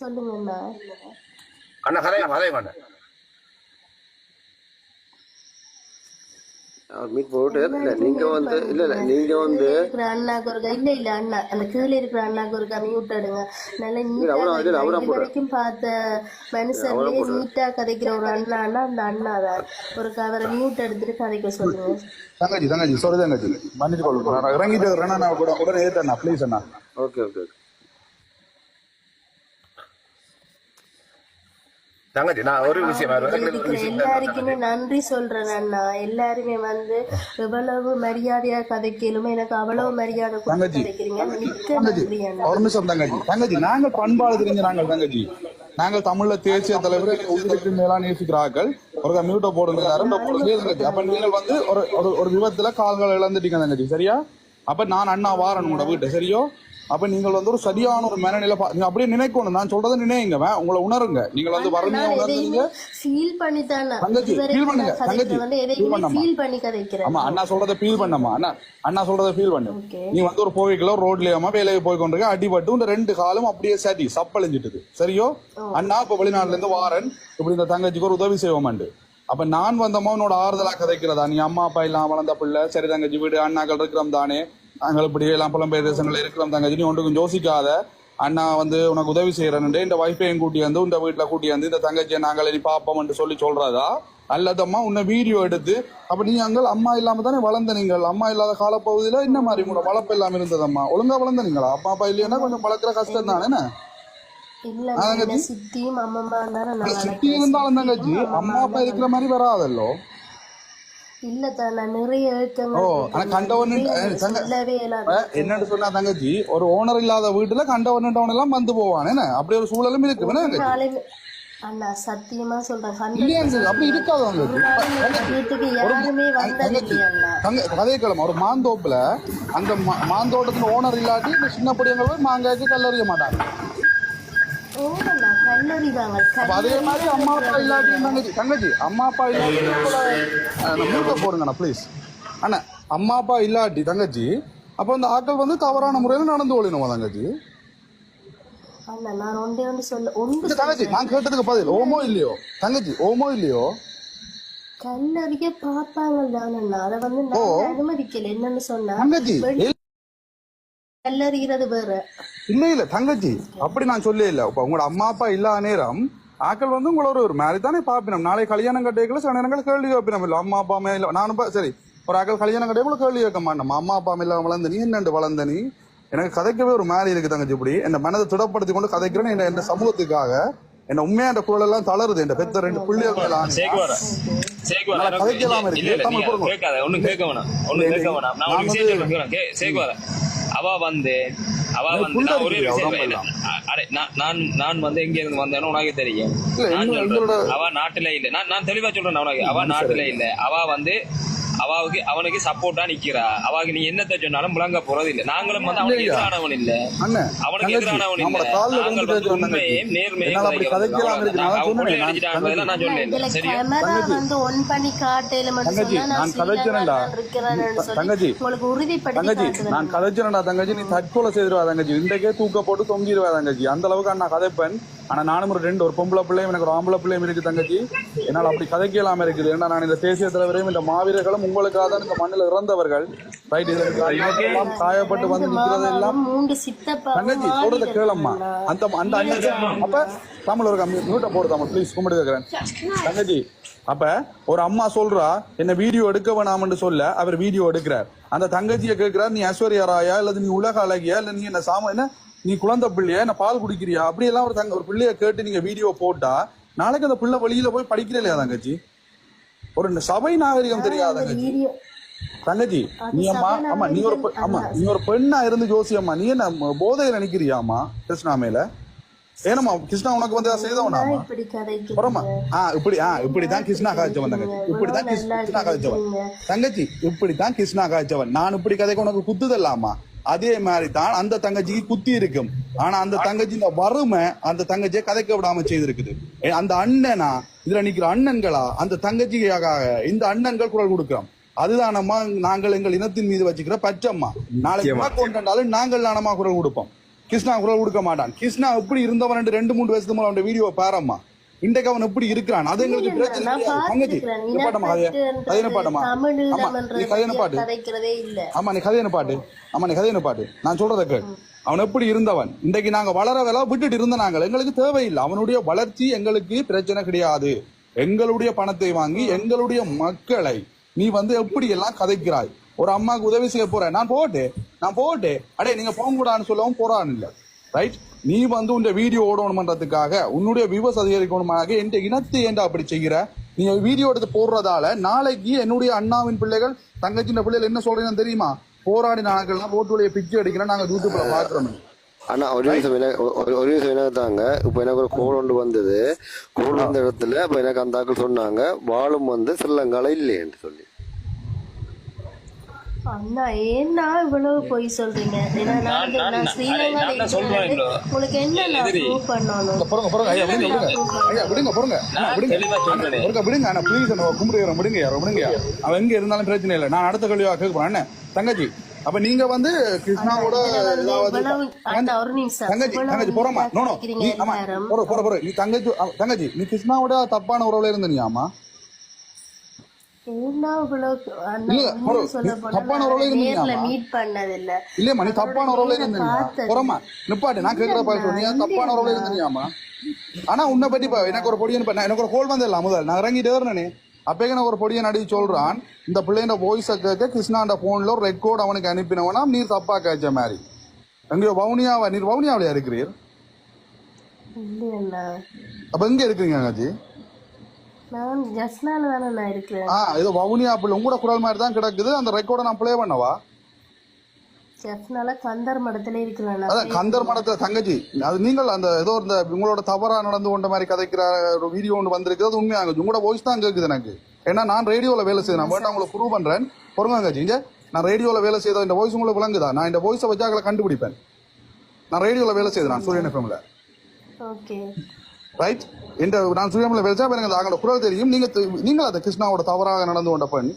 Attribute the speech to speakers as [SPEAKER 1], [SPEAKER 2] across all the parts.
[SPEAKER 1] சொல்லுங்கண்ணா.
[SPEAKER 2] அண்ணா கதையம் அண்ணா
[SPEAKER 3] மீட் போட்டு இல்ல நீங்க வந்து இல்ல நீங்க வந்து
[SPEAKER 1] இருக்கிற அண்ணாக்கு ஒரு இல்ல அண்ணா அந்த கீழே இருக்கிற அண்ணாக்கு ஒரு மியூட் எடுங்க. நல்லா நீட்டா இது வரைக்கும் பார்த்த மனுஷர்லயே நீட்டா கதைக்கிற ஒரு அண்ணான்னா அந்த அண்ணா தான். ஒரு அவரை மியூட் எடுத்துட்டு கதைக்க சொல்லுங்க.
[SPEAKER 4] தங்கச்சி sorry தங்கச்சி மன்னிச்சு கொள்ளுங்க. நான் இறங்கிட்டு வரேன். நான் கூட ஏத்தண்ணா ப்ளீஸ் அண்ணா.
[SPEAKER 3] ஓகே ஓகே
[SPEAKER 2] தங்கச்சி நான் ஒரு விஷயம்
[SPEAKER 1] எல்லாருக்குமே நன்றி சொல்றேன் அண்ணா. எல்லாருமே வந்து எவ்வளவு மரியாதையா கதைக்கலுமே எனக்கு அவ்வளவு மரியாதை கிடைக்கிறீங்க. மிக்க நன்றி அண்ணா.
[SPEAKER 4] ஒரு நிமிஷம் தங்கச்சி நாங்கள் பண்பாடு தெரிஞ்ச நாங்கள் தங்கச்சி நாங்கள் தமிழ்ல தேசிய தலைவர் உயிருக்கு மேலா நேசிக்கிறார்கள். ஒரு மியூட்டை போடுங்க. அப்ப நீங்கள் வந்து ஒரு விபத்துல கால்கள் இழந்துட்டீங்க தங்கச்சி சரியா? அப்ப நான் அண்ணா வாரன் உங்களோட வீட்டை சரியோ? அப்ப நீங்கள் வந்து ஒரு சரியான ஒரு மனநிலை நீங்க அப்படியே நினைக்கணும். நான் சொல்றதை நினைங்க, உங்களை உணருங்க. நீங்கள் வந்து வறுமையா உணர்ந்தீங்க
[SPEAKER 1] ஃபீல் பண்ணி தான்
[SPEAKER 4] தங்கச்சி ஃபீல் பண்ணுங்க. தங்கச்சி
[SPEAKER 1] ஃபீல் பண்ணி கதைக்கிறேன்.
[SPEAKER 4] ஆமா அண்ணா சொல்றதை ஃபீல் பண்ணமா அண்ணா சொல்றதை ஃபீல் பண்ணு. நீ வந்து ஒரு போய்க்குள்ள ரோட்லயாமா வேலைக்கு போய் கொண்டிருக்க அடிபட்டு இந்த 2 காலும் அப்படியே சரி சப்பழிஞ்சிட்டுது சரியோ? அண்ணா இப்ப வெளிநாட்டுல இருந்து வாரன் இப்படி இந்த தங்கச்சிக்கு ஒரு உதவி செய்வோமாண்டு. அப்ப நான் வந்தமா உன்னோட ஆறுதலா கதைக்கிறதா? நீ அம்மா அப்பா இல்லாம வளர்ந்த பிள்ளை சரி தங்கச்சி வீடு அண்ணாக்கள் இருக்கிறோம் தானே, நாங்கள் இப்படி எல்லாம் புலம்பெயர் தேசங்கள்ல இருக்கிறோம் தங்கச்சி, நீ ஒன்றுக்கும் யோசிக்காத. அண்ணா வந்து உனக்கு உதவி செய்யறேன்னு இந்த வைஃபையும் கூட்டி வந்து இந்த வீட்டுல கூட்டி வந்து இந்த தங்கச்சியை நாங்கள் இனி பாப்போம் சொல்லி சொல்றதா? அல்லதம்மா உன்னை வீடியோ எடுத்து அப்ப நீ அங்கே அம்மா இல்லாம தானே வளர்ந்த நீங்கள், அம்மா இல்லாத காலப்பகுதியில இந்த மாதிரி உங்களோட வளர்ப்பு இல்லாம இருந்ததம்மா ஒழுங்கா வளர்ந்த நீங்களா? அப்பா அப்பா இல்லையா கொஞ்சம் வளர்க்குற கஷ்டம் தானே.
[SPEAKER 1] சித்தி
[SPEAKER 4] இருந்தாலும் தங்கச்சி அம்மா அப்பா இருக்கிற மாதிரி வராதல்லோ. என்னன்னு சொன்னா தங்கச்சி ஒரு ஓனர் இல்லாத வீட்டுல கண்டவன் எல்லாம் வந்து போவான் என்ன அப்படி ஒரு சூழலும் இருக்கு.
[SPEAKER 1] அண்ணா சத்தியமா சொல்றேன்
[SPEAKER 4] அப்படி இருக்காது. கதைக்கிழமை ஒரு மாந்தோப்புல அந்த மாந்தோட்டத்துல ஓனர் இல்லாட்டி இந்த சின்ன பொடியங்க போய் மாங்காய்க்கு கல்லறிய மாட்டாங்க. அதே மாதிரி அம்மா அப்பா இல்லாட்டி தங்கச்சி அம்மா அப்பா இல்லாட்டி போடுங்கண்ணா ப்ளீஸ் அண்ணா. அம்மா அப்பா இல்லாட்டி தங்கச்சி அப்ப அந்த ஆட்கள் வந்து தவறான முறையில நடந்து கொள்ளணுமா தங்கச்சி? தங்கச்சி நான் கேட்டதுக்கு பதில் ஓமோ இல்லையோ தங்கச்சி? ஓமோ இல்லையோ
[SPEAKER 1] கல்லறிய பாப்பாங்க தானே, அதை வந்து அனுமதிக்கல. என்னன்னு சொன்னா கல்லறிகிறது வேற
[SPEAKER 4] இல்ல தங்கச்சி அப்படி நான் சொல்ல இல்ல. இப்ப உங்களோட அம்மா அப்பா இல்லாத நேரம் ஆக்கள் வந்து உங்களோட ஒரு மாதிரி தானே பாப்பினோம். நாளை கல்யாணம் கட்டைகளை சில நேரங்கள் கேள்வி வைப்பினோம். இல்ல அம்மா அப்பா இல்ல நானும் சரி ஒரு ஆக்கள் கல்யாணம் கட்டையை கேள்வி வைக்க மாட்டோம். அம்மா அப்பா இல்லாம வளர்ந்த நீ என்னண்டு வளர்ந்த நீ எனக்கு கதைக்கவே ஒரு மாதிரி இருக்கு தங்கச்சி. இப்படி என்ன மனதை திடப்படுத்தி கொண்டு கதைக்கிறேன்னு என்ன சமூகத்துக்காக என்ன உண்மையா அந்த குரல் எல்லாம் தளருது. இந்த பெத்த 2 பிள்ளைகள் கதைக்கலாம இருக்கு.
[SPEAKER 5] அவ வந்து ஒரே நான் வந்து எங்க இருந்து வந்தேன்னு உனக்கு தெரியும். அவ நாட்டுல இல்ல. நான் தெளிவா சொல்றேன் உனக்கு. அவ நாட்டுல இல்ல. அவ வந்து அவனுக்கு சப்போர்ட்டா நிக்கிறா. அவாக்கு நீ என்னத்த சொன்னாலும் முழங்க போறது இல்ல. நாங்களும் வந்து அவனுக்கு எதிரானவன் இல்ல, அவனுக்கு எதிரானவன் இல்ல. நாங்கள் வந்து உண்மையும் நேர்மையும் நான் சொன்னேன். சரியா
[SPEAKER 4] நான் கதைச்சேன்டா தங்கச்சி, நீ தற்கொலை செய்திருவா தங்கச்சி, இன்றைக்கே தூக்க போட்டு தொங்கிடுவா தங்கச்சி. அந்த அளவுக்கு நான் கதைப்பேன். ஆனா நானும் ஒரு பொம்பளை பிள்ளையும் எனக்கு ஒரு ஆம்பளை பிள்ளையும் இருக்கு தங்கச்சி. என்னால் அப்படி கதைக்கலாம இருக்குது. ஏன்னா நான் இந்த தேசிய தலைவரையும் இந்த மாவீரர்களும் உங்களுக்காக தான் இந்த மண்ணில் இறந்தவர்கள் ரைட். இதெல்லாம் காயப்பட்டு வந்து நிக்கிறது எல்லாம் தங்கச்சி சொல்றத கேளம்மா. அந்த அந்த அப்ப தமிழ் ஒரு மியூட்டை போடு தமிழ் ப்ளீஸ் கும்பிட்டு கேட்கிறேன் தங்கச்சி. அப்ப ஒரு அம்மா சொல்றா என்ன வீடியோ எடுக்க வேணாம்னு சொல்ல அவர் வீடியோ எடுக்கிறார். அந்த தங்கச்சியை கேட்கிறார், நீ ஐஸ்வர்யா ராயா இல்ல நீ உலக அழகியா இல்ல நீ என்ன என்ன நீ குழந்தை பிள்ளையா என்ன பால் குடிக்கிறியா அப்படி எல்லாம் ஒரு பிள்ளைய கேட்டு நீங்க வீடியோ போட்டா நாளைக்கு அந்த பிள்ளை வெளியில போய் படிக்கிற இல்லையா தங்கச்சி? ஒரு சபை நாகரிகம் தெரியாத தங்கச்சி. நீ நீ ஒரு பெண்ணா இருந்து ஜோசியம்மா நீ என்ன போதையில நினைக்கிறியாமா கிருஷ்ணா மேல? ஏனம்மா கிருஷ்ணா உனக்கு வந்து செய்தவனாமா? இப்படிதான் கிருஷ்ணா காய்ச்சவன் தங்கச்சி. இப்படிதான் கிருஷ்ணா காய்ச்சவன் தங்கச்சி. இப்படித்தான் கிருஷ்ணா காய்ச்சவன். நான் இப்படி கதைக்கு உனக்கு குத்துதல்லாமா? அதே மாதிரி தான் அந்த தங்கச்சிக்கு குத்தி இருக்கும். ஆனா அந்த தங்கச்சி இந்த வறுமை அந்த தங்கச்சியை கதைக்க விடாம செய்திருக்குது. அந்த அண்ணனா இதுல நிக்கிற அண்ணன்களா அந்த தங்கச்சிக்காக இந்த அண்ணன்கள் குரல் கொடுக்கிறோம். அதுதானம்மா நாங்கள் எங்கள் இனத்தின் மீது வச்சுக்கிற பச்சம்மா. நாளைக்கு கொண்டாலும் நாங்கள் நானமா குரல் கொடுப்போம். கிருஷ்ணா குரல் கொடுக்க மாட்டான். கிருஷ்ணா எப்படி இருந்தவன் 2-3 வருஷத்துக்கு மேல அவன் வீடியோ பாரம்மா. இன்றைக்கு அவன் எப்படி இருக்கிறான் அது எங்களுக்கு பிரச்சனை தங்கச்சி. பாட்டமா கதையான பாட்டமா நீ கதையான பாட்டு. ஆமா நீ கதையான பாட்டு. ஆமா நீ கதையான பாட்டு. நான் சொல்றத கேட்டு அவன் எப்படி இருந்தவன். இன்றைக்கு நாங்க வளர வேலை விட்டுட்டு இருந்த நாங்கள் எங்களுக்கு தேவையில்லை. அவனுடைய வளர்ச்சி எங்களுக்கு பிரச்சனை கிடையாது. எங்களுடைய பணத்தை வாங்கி எங்களுடைய மக்களை நீ எப்படி எல்லாம் கதைக்கிறாய். ஒரு அம்மாவுக்கு உதவி செய்ய போறேன் நான் போட்டு அடே நீங்க போக கூடாதுன்னு சொல்லவும் போறான்னு இல்ல ரைட். நீ உன் வீடியோ ஓடணும் பண்றதுக்காக உன்னுடைய வியூவர்ஸ் அதிகரிக்கணுமாக என் இனத்தை ஏண்டா அப்படி செய்கிற. நீங்க வீடியோ எடுத்து போடுறதால நாளைக்கு என்னுடைய அண்ணாவின் பிள்ளைகள் தங்கச்சின் பிள்ளைகள் என்ன சொல்றீங்கன்னு தெரியுமா? போராடி நாட்கள்லாம் ஓட்டு வழியை பிச்சு அடிக்கிறேன் நாங்க யூடியூப்ல பாக்குறோம்.
[SPEAKER 3] ஆனா ஒரு நிமிஷம் என்னதாங்க இப்ப எனக்கு ஒரு கோல் ஒன்று வந்தது. கோல் வந்த இடத்துல இப்ப எனக்கு அந்த ஆக்கள் சொன்னாங்க வாழும் ஸ்ரீலங்கால இல்லையென்று சொல்லி.
[SPEAKER 1] அண்ணா ஏன்னா இவ்வளவு பொய் சொல்றீங்க? உங்களுக்கு என்ன ப்ரூவ் பண்ணணும்?
[SPEAKER 4] அவன் எங்க இருந்தாலும் பிரச்சனை இல்லை. நான் அடுத்த கேள்வியா கேட்க போறேன் தங்கச்சி. அப்ப நீங்க கிருஷ்ணாவோட தங்கச்சி போறோமா? நீ தங்கச்சி நீ கிருஷ்ணாவோட தப்பான உறவுல இருந்தீங்கம்மா? தப்பான உறவுல இல்லையம்மா. நீ தப்பான உறவுல இருந்தீங்க போறோமா? நிப்பாட்டு நான் கேட்கிற நீ தப்பான உறவுல இருந்தீங்கம்மா. ஆனா உன்னை பத்தி எனக்கு ஒரு பொடியன் எனக்கு ஒரு கோல் வந்திடலாம் முதல் நான் இறங்கிட்டு ஏறினே. அப்பே எனக்கு ஒரு பொடியன் அடி சொல்றான் இந்த பிள்ளைங்க வாய்ஸை கேட்க கிருஷ்ணாண்ட போன்ல ஒரு ரெக்கார்ட் அவனுக்கு அனுப்பினவனா நீர் தப்பா கேச்ச மாதிரி. எங்கயோ வவுனியாவா? நீர் வவுனியாவிலையா இருக்கிறீர்? அப்ப எங்க இருக்கிறீங்க அங்காச்சி? ஏதோ வவுனியா பிள்ளை உங்களோட குரல் மாதிரி தான் கிடக்குது. அந்த ரெக்கார்டை நான் பிளே பண்ணவா?
[SPEAKER 1] கந்தர் மடத்துல இருக்கிறேன்.
[SPEAKER 4] கந்தர் மடத்துல தங்கச்சி அது நீங்கள் அந்த ஏதோ இந்த உங்களோட தவறா நடந்து கொண்ட மாதிரி கதைக்கிற ஒரு வீடியோ ஒன்று வந்திருக்கு. அது உண்மையாக உங்களோட வாய்ஸ் தான் கேட்குது எனக்கு. ஏன்னா நான் ரேடியோல வேலை செய்யறேன். நான் உங்களுக்கு ப்ரூவ் பண்றேன் பொறுங்க இங்க. நான் ரேடியோல வேலை செய்த இந்த வாய்ஸ் உங்களுக்கு விளங்குதா? நான் இந்த வாய்ஸை வச்சு அவங்களை கண்டுபிடிப்பேன். நான் ரேடியோல வேலை செய்தேன் சூரியன் எஃப்எம்ல. ரைட். நான் சூரியன்ல வேலை செய்ய எனக்கு அவங்களோட குரல் தெரியும். நீங்கள் அந்த கிருஷ்ணாவோட தவறாக நடந்து கொண்ட பெண்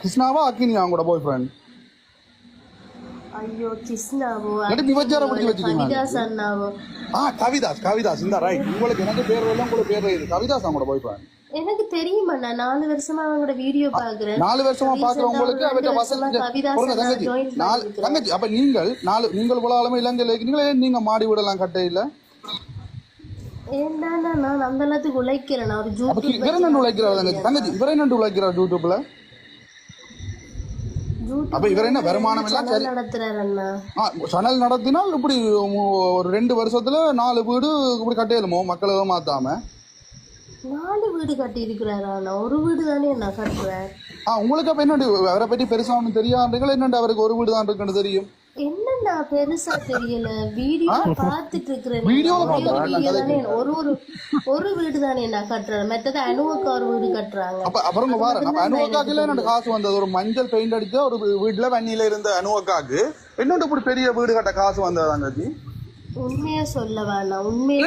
[SPEAKER 4] கிருஷ்ணாவா அக்கினியா அவங்களோட பாய் ஃப்ரெண்ட்? கவிதாஸ் இந்த ரைட். உங்களுக்கு எனக்கு பேர் எல்லாம் உங்களுக்கு பேர் கவிதாஸ் அவங்களோட பாய் ஃப்ரெண்ட்.
[SPEAKER 1] எனக்கு தெரியும். 4 வருஷமா அவங்களோட வீடியோ பாக்குறேன்.
[SPEAKER 4] 4 வருஷமா பாக்குறவங்களுக்கு அவட்ட தங்கச்சி. அப்ப நீங்கள் உலகளமே இலங்கையில இருக்கீங்களா? நீங்க மாடி விடலாம் கட்ட இல்ல?
[SPEAKER 1] நான் அந்த அளவுக்கு உழைக்கிறேன்.
[SPEAKER 4] தங்கச்சி இவரை என்ன உழைக்கிறார் யூடியூப்ல? அப்ப இவர் என்ன வருமானம் எல்லாம் சேனல் நடத்தினால் இப்படி ஒரு 2 வருஷத்துல 4 வீடு இப்படி கட்டையிலுமோ மக்களை மாத்தாம?
[SPEAKER 1] 4 வீடு கட்டி இருக்கிறாரா? ஒரு வீடு தானே நான் கட்டுறேன்.
[SPEAKER 4] உங்களுக்கு அப்ப என்ன அவரை பற்றி பெருசா ஒன்றும் தெரியாதுங்களா? என்னண்டு அவருக்கு ஒரு வீடு தான் இருக்குன்னு தெரியும்.
[SPEAKER 1] என்னன்னா பெருசா தெரியல. வீடியோ பாத்துட்டு இருக்கிறேன். ஒரு வீடு தானே நான் கட்டுறேன். மற்றது அனுவக்கா ஒரு வீடு கட்டுறாங்க.
[SPEAKER 4] அப்புறம் நம்ம அனுவக்காக்குல என்னோட காசு வந்தது ஒரு மஞ்சள் பெயிண்ட் அடிச்ச ஒரு வீட்டுல வன்னியில இருந்த அனுவக்காக்கு என்னோட இப்படி பெரிய வீடு கட்ட காசு வந்ததாங்க.
[SPEAKER 1] உண்மையா சொல்ல வேணாம். உண்மையா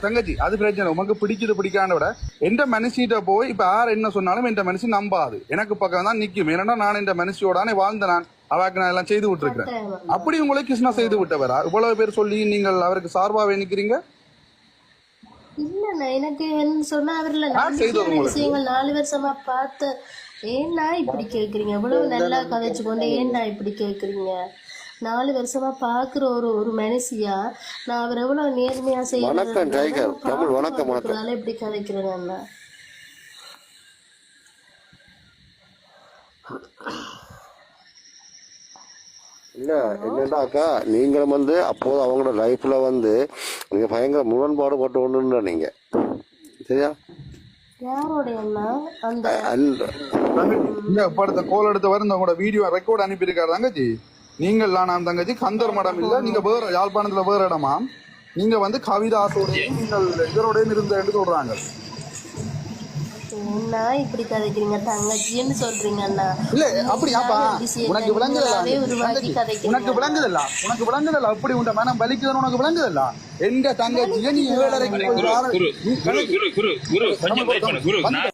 [SPEAKER 4] தங்கச்சி அது பிரச்சனை. உனக்கு பிடிச்சது பிடிக்காத விட எந்த மனுஷிட்ட போய் இப்ப யார் என்ன சொன்னாலும் எந்த மனுஷன் நம்பாது. எனக்கு பக்கம் தான் நிக்கும். ஏன்னா நான் இந்த மனுஷியோட வாழ்ந்த நான் அவாக்கு நான் எல்லாம் செய்து விட்டுருக்கேன். அப்படி உங்களை கிருஷ்ணா செய்து விட்டவரா? இவ்வளவு பேர் சொல்லி நீங்கள் அவருக்கு சார்பாவே நிக்கிறீங்க.
[SPEAKER 1] இல்ல எனக்கு என்ன சொன்னா அவர்ல விஷயங்கள் 4 வருஷமா பார்த்து ஏன்னா இப்படி கேக்குறீங்க? எவ்வளவு நல்லா கதைச்சு கொண்டு ஏன்னா இப்படி கேக்குறீங்க? 4 வருஷமா பாக்குற ஒரு மனுஷியா நான் அவர் எவ்வளவு நேர்மையா செய்யறாரு இப்படி கதைக்கிறேன்.
[SPEAKER 3] இல்ல என்னடாக்கா நீங்களும் அப்போது அவங்களோட லைஃப்ல நீங்க பயங்கர முரண்பாடு பட்டு ஒண்ணுன்னு நீங்க சரியா?
[SPEAKER 4] கோல் எடுத்த வர உங்களோட வீடியோ ரெக்கார்ட் அனுப்பியிருக்காரு தங்கச்சி. நீங்கள் நான் தங்கச்சி கந்தர் மடம் இல்ல, நீங்க வேற யாழ்ப்பாணத்துல வேற இடமா? நீங்க கவிதாசோட நீங்கள் இதரோட இருந்த என்று சொல்றாங்க.
[SPEAKER 1] என்ன இப்படி கதைக்கிறீங்க தங்கச்சின்னு சொல்றீங்க அண்ணா
[SPEAKER 4] இல்ல அப்படியாப்பா உனக்கு விளங்குதல்ல
[SPEAKER 1] உருவாக்கி கதைக்கிறீங்க
[SPEAKER 4] உனக்கு விளங்குதல்ல அப்படி உண்ட மனம் வலிக்குதுன்னு உனக்கு விளங்குதல்ல எங்க தங்கச்சியை நீ 7:30
[SPEAKER 5] குரு கொஞ்சம் வெயிட் பண்ணு குரு